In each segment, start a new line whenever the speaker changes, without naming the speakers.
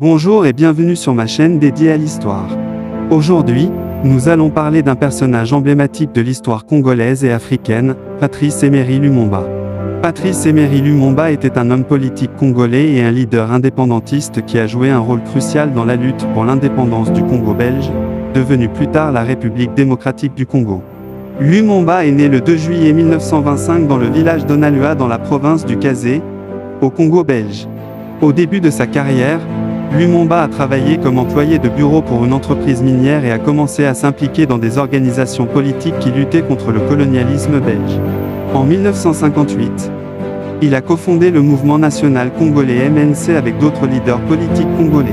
Bonjour et bienvenue sur ma chaîne dédiée à l'histoire. Aujourd'hui, nous allons parler d'un personnage emblématique de l'histoire congolaise et africaine, Patrice Emery Lumumba. Patrice Emery Lumumba était un homme politique congolais et un leader indépendantiste qui a joué un rôle crucial dans la lutte pour l'indépendance du Congo belge, devenue plus tard la République démocratique du Congo. Lumumba est né le 2 juillet 1925 dans le village d'Onalua dans la province du Kasai, au Congo belge. Au début de sa carrière, Lumumba a travaillé comme employé de bureau pour une entreprise minière et a commencé à s'impliquer dans des organisations politiques qui luttaient contre le colonialisme belge. En 1958, il a cofondé le mouvement national congolais MNC avec d'autres leaders politiques congolais.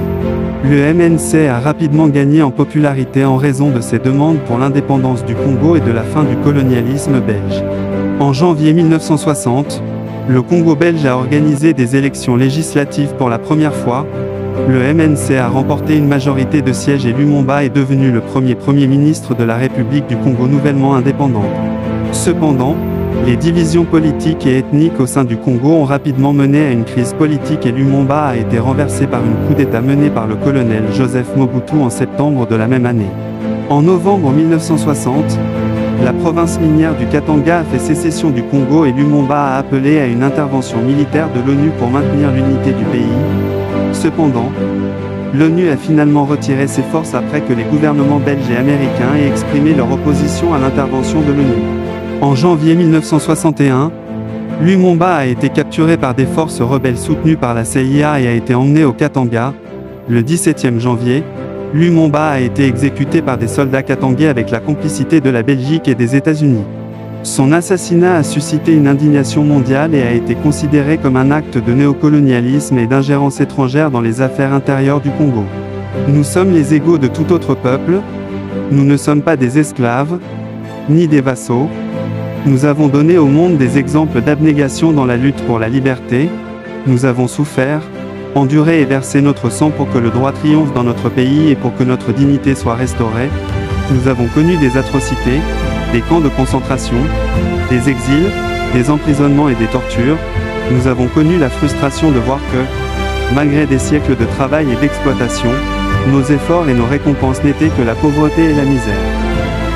Le MNC a rapidement gagné en popularité en raison de ses demandes pour l'indépendance du Congo et de la fin du colonialisme belge. En janvier 1960, le Congo belge a organisé des élections législatives pour la première fois. Le MNC a remporté une majorité de sièges et Lumumba est devenu le Premier ministre de la République du Congo nouvellement indépendante. Cependant, les divisions politiques et ethniques au sein du Congo ont rapidement mené à une crise politique et Lumumba a été renversé par une coup d'État menée par le colonel Joseph Mobutu en septembre de la même année. En novembre 1960, la province minière du Katanga a fait sécession du Congo et Lumumba a appelé à une intervention militaire de l'ONU pour maintenir l'unité du pays. Cependant, l'ONU a finalement retiré ses forces après que les gouvernements belges et américains aient exprimé leur opposition à l'intervention de l'ONU. En janvier 1961, Lumumba a été capturé par des forces rebelles soutenues par la CIA et a été emmené au Katanga. Le 17 janvier, Lumumba a été exécuté par des soldats katangais avec la complicité de la Belgique et des États-Unis. Son assassinat a suscité une indignation mondiale et a été considéré comme un acte de néocolonialisme et d'ingérence étrangère dans les affaires intérieures du Congo. Nous sommes les égaux de tout autre peuple, nous ne sommes pas des esclaves, ni des vassaux. Nous avons donné au monde des exemples d'abnégation dans la lutte pour la liberté, nous avons souffert, enduré et versé notre sang pour que le droit triomphe dans notre pays et pour que notre dignité soit restaurée. Nous avons connu des atrocités, des camps de concentration, des exils, des emprisonnements et des tortures. Nous avons connu la frustration de voir que, malgré des siècles de travail et d'exploitation, nos efforts et nos récompenses n'étaient que la pauvreté et la misère.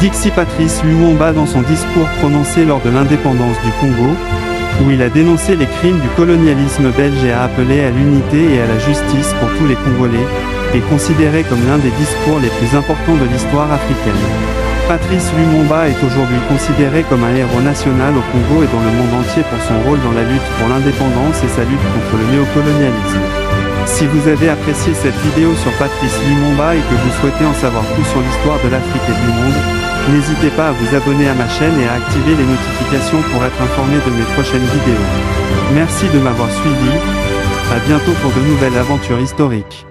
Dixit Patrice Lumumba dans son discours prononcé lors de l'indépendance du Congo, où il a dénoncé les crimes du colonialisme belge et a appelé à l'unité et à la justice pour tous les Congolais, est considéré comme l'un des discours les plus importants de l'histoire africaine. Patrice Lumumba est aujourd'hui considéré comme un héros national au Congo et dans le monde entier pour son rôle dans la lutte pour l'indépendance et sa lutte contre le néocolonialisme. Si vous avez apprécié cette vidéo sur Patrice Lumumba et que vous souhaitez en savoir plus sur l'histoire de l'Afrique et du monde, n'hésitez pas à vous abonner à ma chaîne et à activer les notifications pour être informé de mes prochaines vidéos. Merci de m'avoir suivi, à bientôt pour de nouvelles aventures historiques.